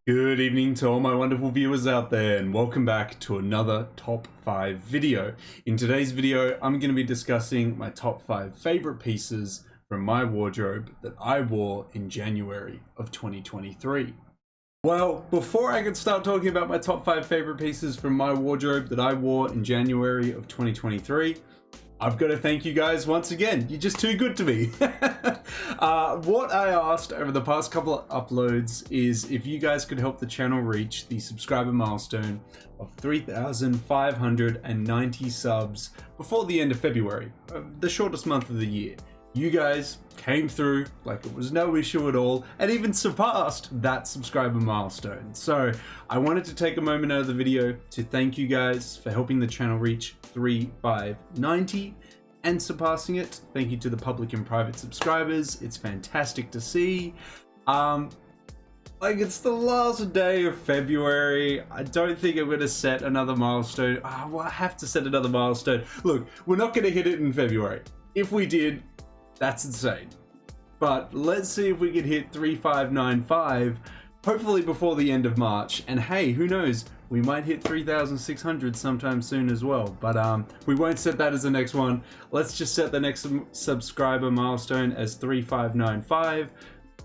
Good evening to all my wonderful viewers out there, and welcome back to another top 5 video. In today's video, I'm going to be discussing my top 5 favorite pieces from my wardrobe that I wore in January of 2023. Well, before I could start talking about my top 5 favorite pieces from my wardrobe that I wore in January of 2023, I've got to thank you guys once again. You're just too good to me. What I asked over the past couple of uploads is if you guys could help the channel reach the subscriber milestone of 3,590 subs before the end of February, the shortest month of the year. You guys came through like it was no issue at all and even surpassed that subscriber milestone. So I wanted to take a moment out of the video to thank you guys for helping the channel reach 3,590 and surpassing it. Thank you to the public and private subscribers. It's fantastic to see. Like, it's the last day of February. I don't think I'm going to set another milestone. Well, I have to set another milestone. Look, we're not going to hit it in February. If we did, that's insane. But let's see if we can hit 3,595, hopefully before the end of March. And hey, who knows? We might hit 3,600 sometime soon as well. But we won't set that as the next one. Let's just set the next subscriber milestone as 3,595.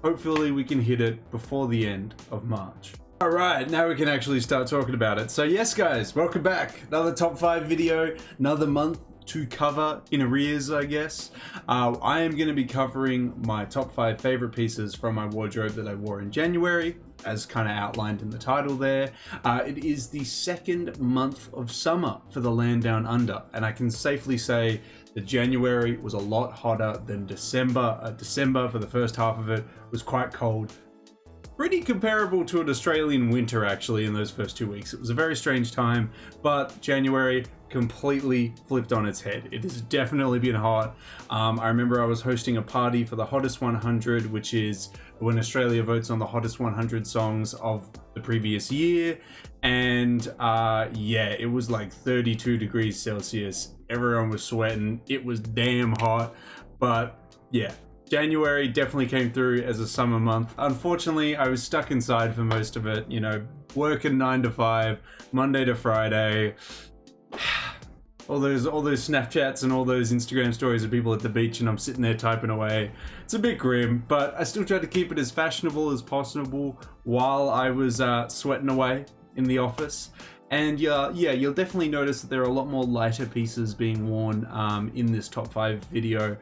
Hopefully we can hit it before the end of March. All right, now we can actually start talking about it. So yes, guys, welcome back. Another top 5 video, another month to cover in arrears, I guess. I am going to be covering my top 5 favorite pieces from my wardrobe that I wore in January, as kind of outlined in the title there. It is the second month of summer for the land down under, and I can safely say that January was a lot hotter than December. December, for the first half of it, was quite cold. Pretty comparable to an Australian winter, actually, in those first 2 weeks. It was a very strange time, but January completely flipped on its head. It has definitely been hot. I remember I was hosting a party for the Hottest 100, which is when Australia votes on the hottest 100 songs of the previous year. And yeah, it was like 32 degrees Celsius. Everyone was sweating. It was damn hot. But yeah, January definitely came through as a summer month. Unfortunately, I was stuck inside for most of it, you know, working 9 to 5, Monday to Friday. All those Snapchats and all those Instagram stories of people at the beach, and I'm sitting there typing away. It's a bit grim, but I still tried to keep it as fashionable as possible while I was sweating away in the office. And yeah, you'll definitely notice that there are a lot more lighter pieces being worn in this top 5 video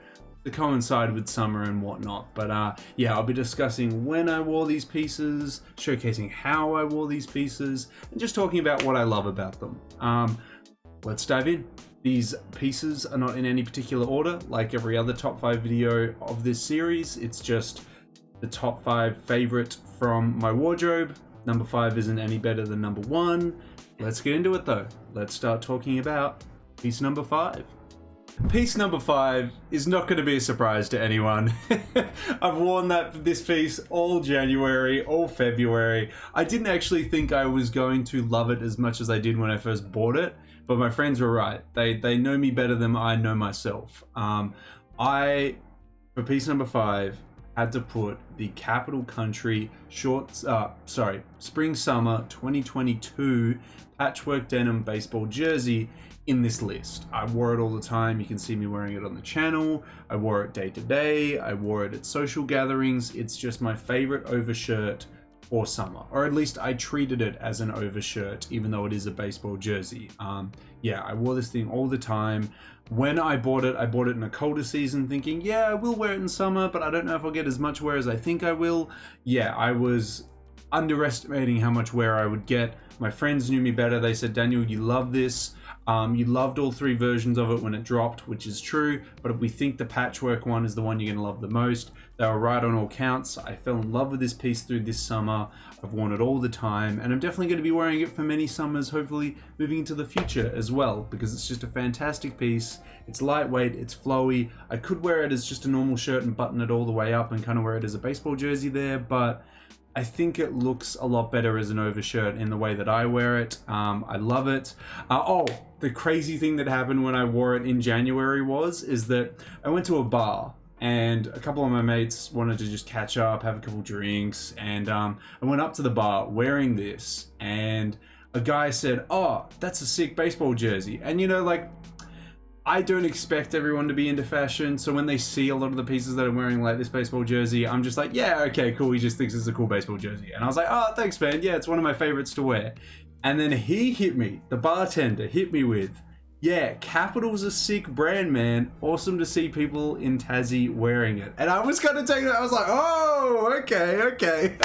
to coincide with summer and whatnot. But yeah, I'll be discussing when I wore these pieces, showcasing how I wore these pieces, and just talking about what I love about them. Let's dive in. These pieces are not in any particular order, like every other top 5 video of this series. It's just the top 5 favorite from my wardrobe. Number 5 isn't any better than number 1. Let's get into it though. Let's start talking about piece number 5. Piece number 5 is not going to be a surprise to anyone. I've worn this piece all January, all February. I didn't actually think I was going to love it as much as I did when I first bought it, but my friends were right. They know me better than I know myself. For piece number 5, had to put the Kapital Kountry Spring Summer 2022 Patchwork Denim baseball jersey in this list. I wore it all the time. You can see me wearing it on the channel. I wore it day to day. I wore it at social gatherings. It's just my favorite overshirt for summer, or at least I treated it as an overshirt, even though it is a baseball jersey. Yeah, I wore this thing all the time. When I bought it in a colder season thinking, yeah, I will wear it in summer, but I don't know if I'll get as much wear as I think I will. Yeah, I was underestimating how much wear I would get. My friends knew me better. They said, Daniel, you love this. You loved all 3 versions of it when it dropped, which is true, but we think the Patchwork one is the one you're going to love the most. They were right on all counts. I fell in love with this piece through this summer. I've worn it all the time, and I'm definitely going to be wearing it for many summers, hopefully moving into the future as well, because it's just a fantastic piece. It's lightweight, it's flowy. I could wear it as just a normal shirt and button it all the way up and kind of wear it as a baseball jersey there, but I think it looks a lot better as an overshirt in the way that I wear it. I love it. The crazy thing that happened when I wore it in January is that I went to a bar and a couple of my mates wanted to just catch up, have a couple drinks, and I went up to the bar wearing this, and a guy said, "Oh, that's a sick baseball jersey." And you know, like, I don't expect everyone to be into fashion, so when they see a lot of the pieces that I'm wearing, like this baseball jersey, I'm just like, yeah, okay, cool, he just thinks it's a cool baseball jersey. And I was like, "Oh, thanks, man, yeah, it's one of my favorites to wear." And then he hit me, the bartender hit me with, "Yeah, Kapital's a sick brand, man. Awesome to see people in Tassie wearing it." And I was kind of taking it, I was like, "Oh, okay."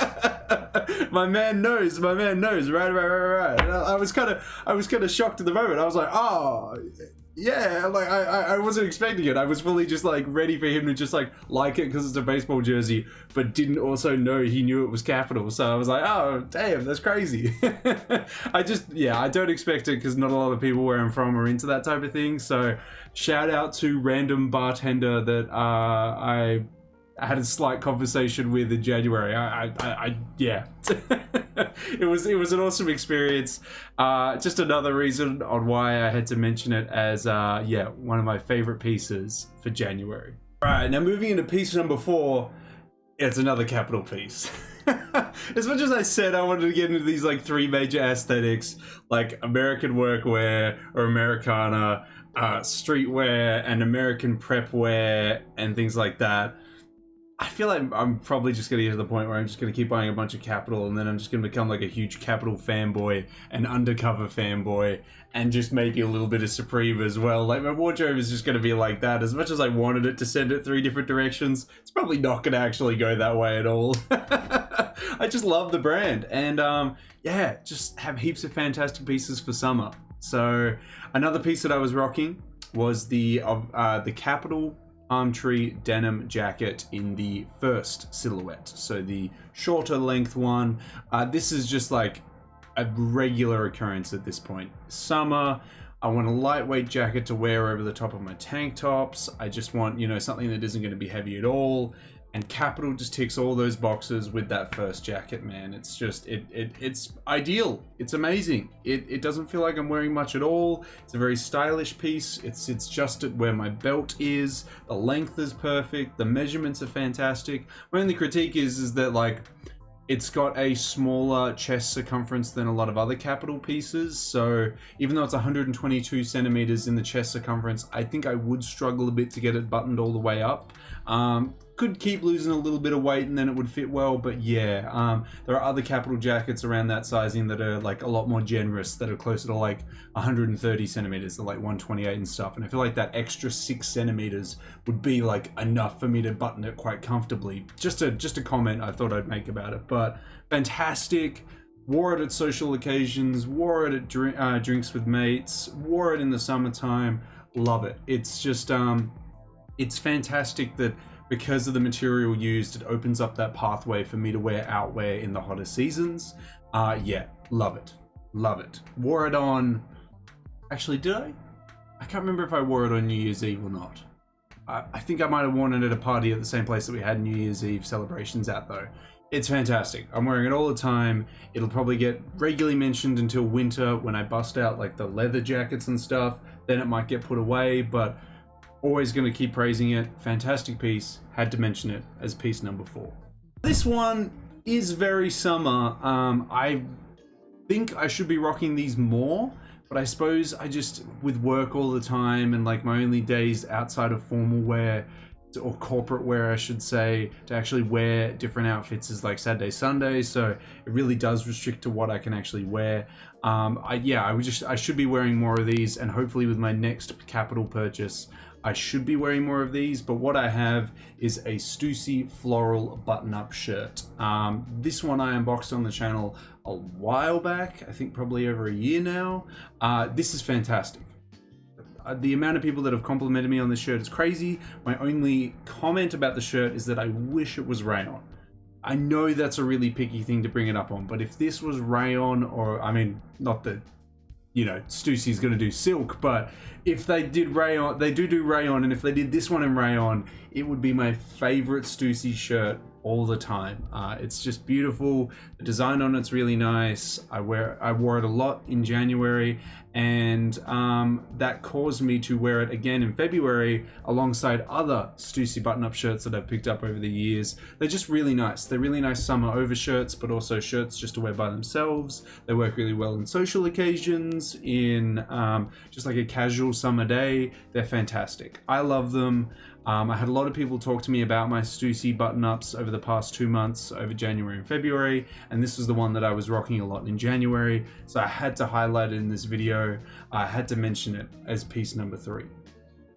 my man knows, right. And I was kind of shocked at the moment. I was like, "Oh, yeah," like I wasn't expecting it. I was fully just like ready for him to just like it because it's a baseball jersey, but didn't also know he knew it was Kapital. So I was like, "Oh, damn, that's crazy." I don't expect it because not a lot of people where I'm from are into that type of thing. So shout out to random bartender that I had a slight conversation with in January. Yeah. It was an awesome experience. Just another reason on why I had to mention it as one of my favorite pieces for January. All right, now moving into piece number 4, it's another Kapital piece. As much as I said I wanted to get into these like 3 major aesthetics, like American workwear or Americana, streetwear, and American prep wear, and things like that, I feel like I'm probably just going to get to the point where I'm just going to keep buying a bunch of Kapital, and then I'm just going to become like a huge Kapital fanboy, an undercover fanboy, and just maybe a little bit of Supreme as well. Like, my wardrobe is just going to be like that. As much as I wanted it to send it 3 different directions, it's probably not going to actually go that way at all. I just love the brand, and just have heaps of fantastic pieces for summer. So another piece that I was rocking was the Kapital Kountry denim jacket in the first silhouette, so the shorter length one. This is just like a regular occurrence at this point. Summer, I want a lightweight jacket to wear over the top of my tank tops. I just want, something that isn't going to be heavy at all. And Kapital just ticks all those boxes with that first jacket, man. It's just, it's ideal. It's amazing. It doesn't feel like I'm wearing much at all. It's a very stylish piece. It's just at where my belt is. The length is perfect. The measurements are fantastic. My only critique is that, like, it's got a smaller chest circumference than a lot of other Kapital pieces. So even though it's 122 centimeters in the chest circumference, I think I would struggle a bit to get it buttoned all the way up. Could keep losing a little bit of weight and then it would fit well, but yeah, there are other Kapital jackets around that sizing that are like a lot more generous, that are closer to like 130 centimeters, they're like 128 and stuff, and I feel like that extra 6 centimeters would be like enough for me to button it quite comfortably. Just a comment I thought I'd make about it, but fantastic. Wore it at social occasions, wore it at drinks with mates, wore it in the summertime. Love it. It's just it's fantastic that because of the material used, it opens up that pathway for me to wear outwear in the hotter seasons. Yeah, love it. Love it. Wore it on... Actually, did I? I can't remember if I wore it on New Year's Eve or not. I think I might have worn it at a party at the same place that we had New Year's Eve celebrations at, though. It's fantastic. I'm wearing it all the time. It'll probably get regularly mentioned until winter when I bust out like the leather jackets and stuff. Then it might get put away, but... always going to keep praising it. Fantastic piece. Had to mention it as piece number 4. This one is very summer. I think I should be rocking these more, but I suppose I just, with work all the time and like my only days outside of formal wear, or corporate wear I should say, to actually wear different outfits is like Saturday, Sunday, so it really does restrict to what I can actually wear. I should be wearing more of these, and hopefully with my next Kapital purchase I should be wearing more of these, but what I have is a Stussy Floral button-up shirt. This one I unboxed on the channel a while back, I think probably over a year now. This is fantastic. The amount of people that have complimented me on this shirt is crazy. My only comment about the shirt is that I wish it was rayon. I know that's a really picky thing to bring it up on, but if this was rayon, or, I mean, not that, Stussy's going to do silk, but if they did rayon, they do rayon, and if they did this one in rayon, it would be my favorite Stussy shirt all the time. It's just beautiful. The design on it's really nice. I wore it a lot in January, and that caused me to wear it again in February alongside other Stussy button-up shirts that I've picked up over the years. They're just really nice. They're really nice summer overshirts, but also shirts just to wear by themselves. They work really well in social occasions, in just like a casual summer day. They're fantastic. I love them. I had a lot of people talk to me about my Stussy button-ups over the past 2 months, over January and February, and this was the one that I was rocking a lot in January, so I had to highlight it in this video. I had to mention it as piece number 3.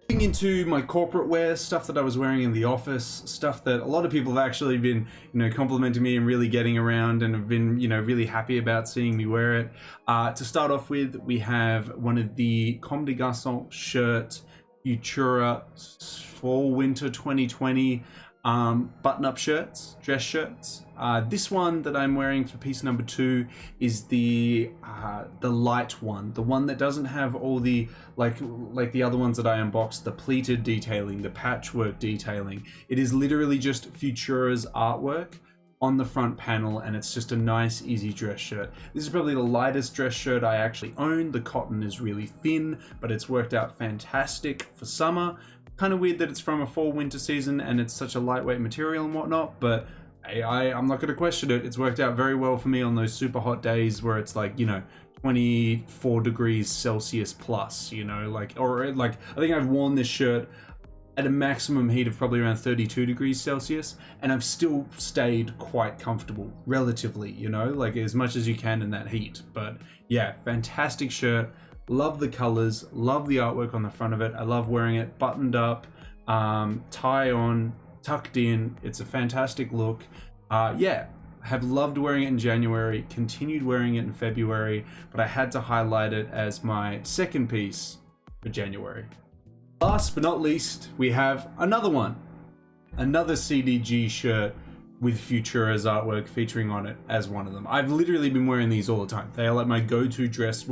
Getting into my corporate wear, stuff that I was wearing in the office, stuff that a lot of people have actually been, complimenting me and really getting around and have been, really happy about seeing me wear it. To start off with, we have one of the Comme des Garçons shirt Futura Fall Winter 2020 button-up shirts, dress shirts. This one that I'm wearing for piece number 2 is the light one, the one that doesn't have all the like the other ones that I unboxed, the pleated detailing, the patchwork detailing. It is literally just Futura's artwork on the front panel, and it's just a nice easy dress shirt. This is probably the lightest dress shirt I actually own. The cotton is really thin, but it's worked out fantastic for summer. Kind of weird that it's from a fall winter season and it's such a lightweight material and whatnot, but I'm not going to question it. It's worked out very well for me on those super hot days where it's like 24 degrees Celsius plus, I think I've worn this shirt at a maximum heat of probably around 32 degrees Celsius, and I've still stayed quite comfortable, relatively, as much as you can in that heat. But yeah, fantastic shirt. Love the colors, love the artwork on the front of it. I love wearing it buttoned up, tie on, tucked in. It's a fantastic look. Have loved wearing it in January, continued wearing it in February, but I had to highlight it as my second piece for January. Last but not least, we have another one. Another CDG shirt with Futura's artwork featuring on it as one of them. I've literally been wearing these all the time. They are like my go-to dress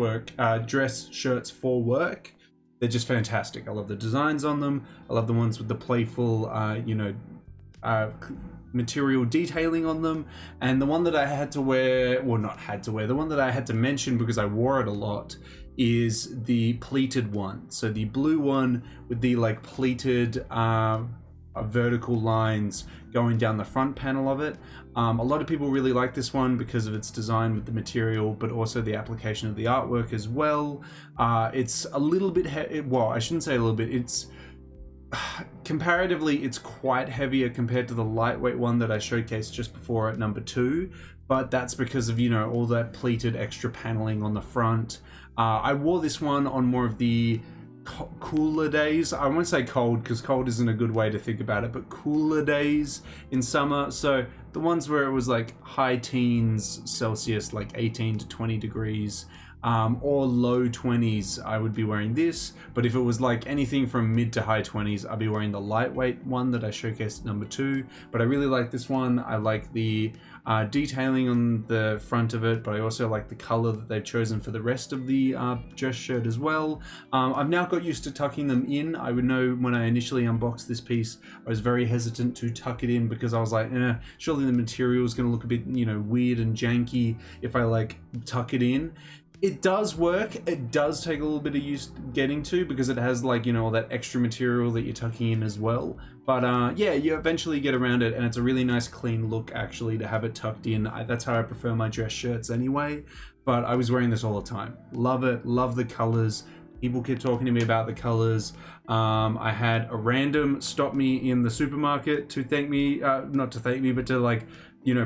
shirts for work. They're just fantastic. I love the designs on them. I love the ones with the playful, material detailing on them. And the one that I had to wear, well, not had to wear, the one that I had to mention because I wore it a lot is the pleated one. So the blue one with the like pleated vertical lines going down the front panel of it. A lot of people really like this one because of its design with the material, but also the application of the artwork as well. It's a little bit, well, I shouldn't say a little bit, it's comparatively, it's quite heavier compared to the lightweight one that I showcased just before at number 2, but that's because of, all that pleated extra paneling on the front. I wore this one on more of the cooler days. I won't say cold because cold isn't a good way to think about it, but cooler days in summer. So the ones where it was like high teens Celsius, like 18 to 20 degrees, or low 20s, I would be wearing this. But if it was like anything from mid to high 20s, I'd be wearing the lightweight one that I showcased at number 2. But I really like this one. I like the detailing on the front of it, but I also like the color that they've chosen for the rest of the dress shirt as well. I've now got used to tucking them in. I would know when I initially unboxed this piece, I was very hesitant to tuck it in because I was like, surely the material is going to look a bit, weird and janky if I like tuck it in. It does work. It does take a little bit of use getting to because it has like, all that extra material that you're tucking in as well. But yeah, you eventually get around it, and it's a really nice clean look actually to have it tucked in. That's how I prefer my dress shirts anyway. But I was wearing this all the time. Love it. Love the colors. People keep talking to me about the colors. I had a random stop me in the supermarket to thank me, not to thank me, but to like,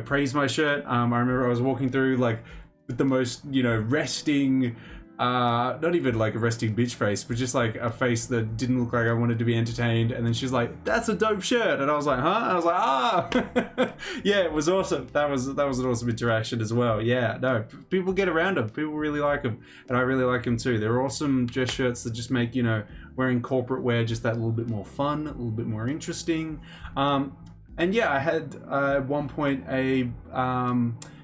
praise my shirt. I remember I was walking through like with the most, resting, not even like a resting bitch face, but just like a face that didn't look like I wanted to be entertained. And then she's like, "That's a dope shirt." And I was like, "Huh?" I was like, "Ah." Yeah, it was awesome. That was an awesome interaction as well. Yeah, no, people get around them. People really like them, and I really like them too. They're awesome dress shirts that just make, wearing corporate wear just that little bit more fun, a little bit more interesting. And yeah, I had at one point a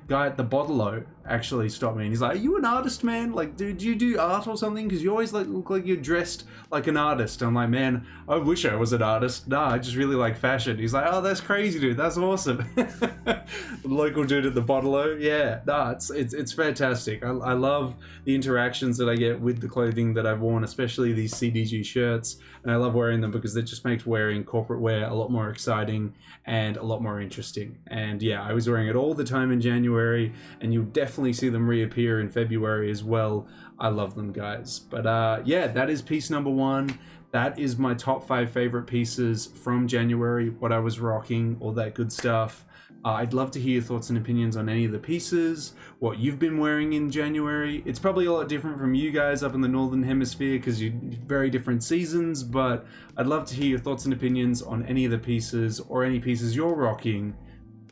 guy at the Bottle-O actually stopped me and he's like, "Are you an artist, man? Like, do you do art or something? Because you always like look like you're dressed like an artist." I'm like, "Man, I wish I was an artist. Nah, I just really like fashion." He's like, "Oh, that's crazy, dude. That's awesome." The local dude at the bottle-o, yeah, nah, it's fantastic. I love the interactions that I get with the clothing that I've worn, especially these CDG shirts, and I love wearing them because it just makes wearing corporate wear a lot more exciting and a lot more interesting. And yeah, I was wearing it all the time in January, and you'll definitely see them reappear in February as well. I love them, guys. But yeah, that is piece number 1. That is my top 5 favorite pieces from January, what I was rocking, all that good stuff. I'd love to hear your thoughts and opinions on any of the pieces, what you've been wearing in January. It's probably a lot different from you guys up in the Northern Hemisphere because you're very different seasons, but I'd love to hear your thoughts and opinions on any of the pieces or any pieces you're rocking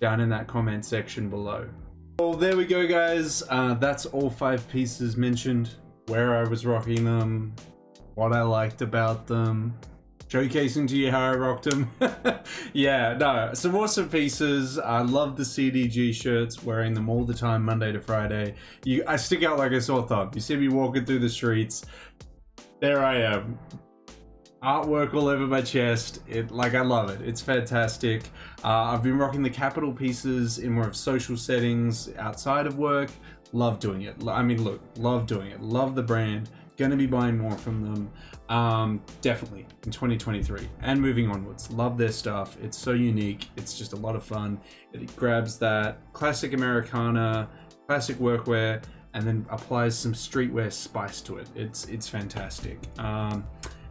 down in that comment section below. Well, there we go, guys. That's all 5 pieces mentioned, where I was rocking them, what I liked about them, showcasing to you how I rocked them. Yeah, no, some awesome pieces. I love the CDG shirts, wearing them all the time, Monday to Friday. I stick out like a sore thumb. You see me walking through the streets, there I am. Artwork all over my chest. I love it. It's fantastic. I've been rocking the Kapital pieces in more of social settings outside of work. Love doing it. I mean, look, love doing it. Love the brand. Gonna be buying more from them, definitely in 2023 and moving onwards. Love their stuff. It's so unique. It's just a lot of fun. It grabs that classic Americana, classic workwear, and then applies some streetwear spice to it. It's fantastic.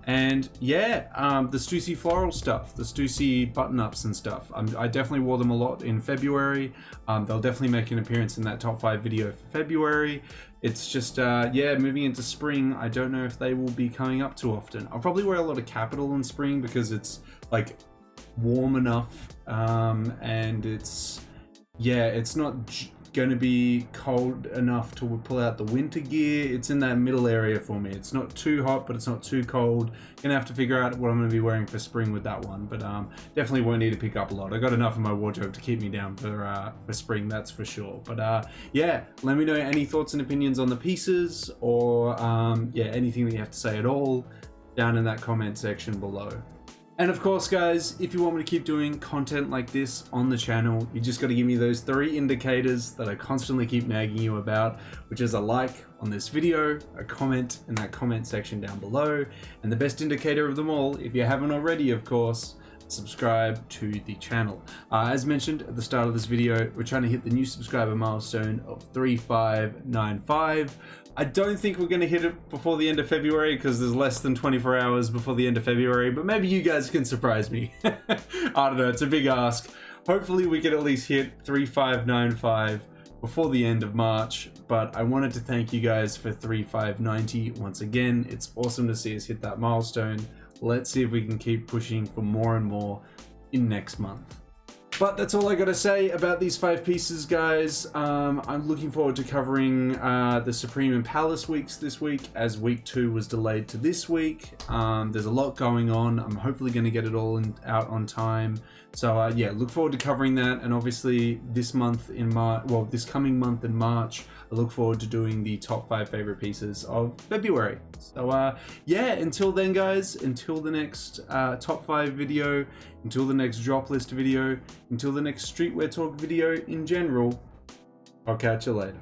And yeah, the Stussy floral stuff, the Stussy button-ups and stuff. I definitely wore them a lot in February. They'll definitely make an appearance in that top 5 video for February. It's just, yeah, moving into spring, I don't know if they will be coming up too often. I'll probably wear a lot of Kapital in spring because it's like warm enough, and it's, yeah, it's not going to be cold enough to pull out the winter gear. It's in that middle area for me. It's not too hot, but it's not too cold. Gonna have to figure out what I'm gonna be wearing for spring with that one, but definitely won't need to pick up a lot. I got enough in my wardrobe to keep me down for spring, that's for sure. But yeah, let me know any thoughts and opinions on the pieces, or yeah, anything that you have to say at all down in that comment section below. And of course, guys, if you want me to keep doing content like this on the channel, you just got to give me those 3 indicators that I constantly keep nagging you about, which is a like on this video, a comment in that comment section down below, and the best indicator of them all, if you haven't already, of course, subscribe to the channel. As mentioned at the start of this video, we're trying to hit the new subscriber milestone of 3595. I don't think we're going to hit it before the end of February because there's less than 24 hours before the end of February, but maybe you guys can surprise me. I don't know, it's a big ask. Hopefully we can at least hit 3595 before the end of March, but I wanted to thank you guys for 3590 once again. It's awesome to see us hit that milestone. Let's see if we can keep pushing for more and more in next month. But that's all I gotta say about these 5 pieces, guys. I'm looking forward to covering the Supreme and Palace weeks this week, as week 2 was delayed to this week. There's a lot going on. I'm hopefully gonna get it all out on time. So yeah, look forward to covering that. And obviously this month in March, well, this coming month in March, I look forward to doing the top 5 favorite pieces of February. So yeah, until then, guys, until the next top 5 video, until the next drop list video, until the next streetwear talk video in general, I'll catch you later.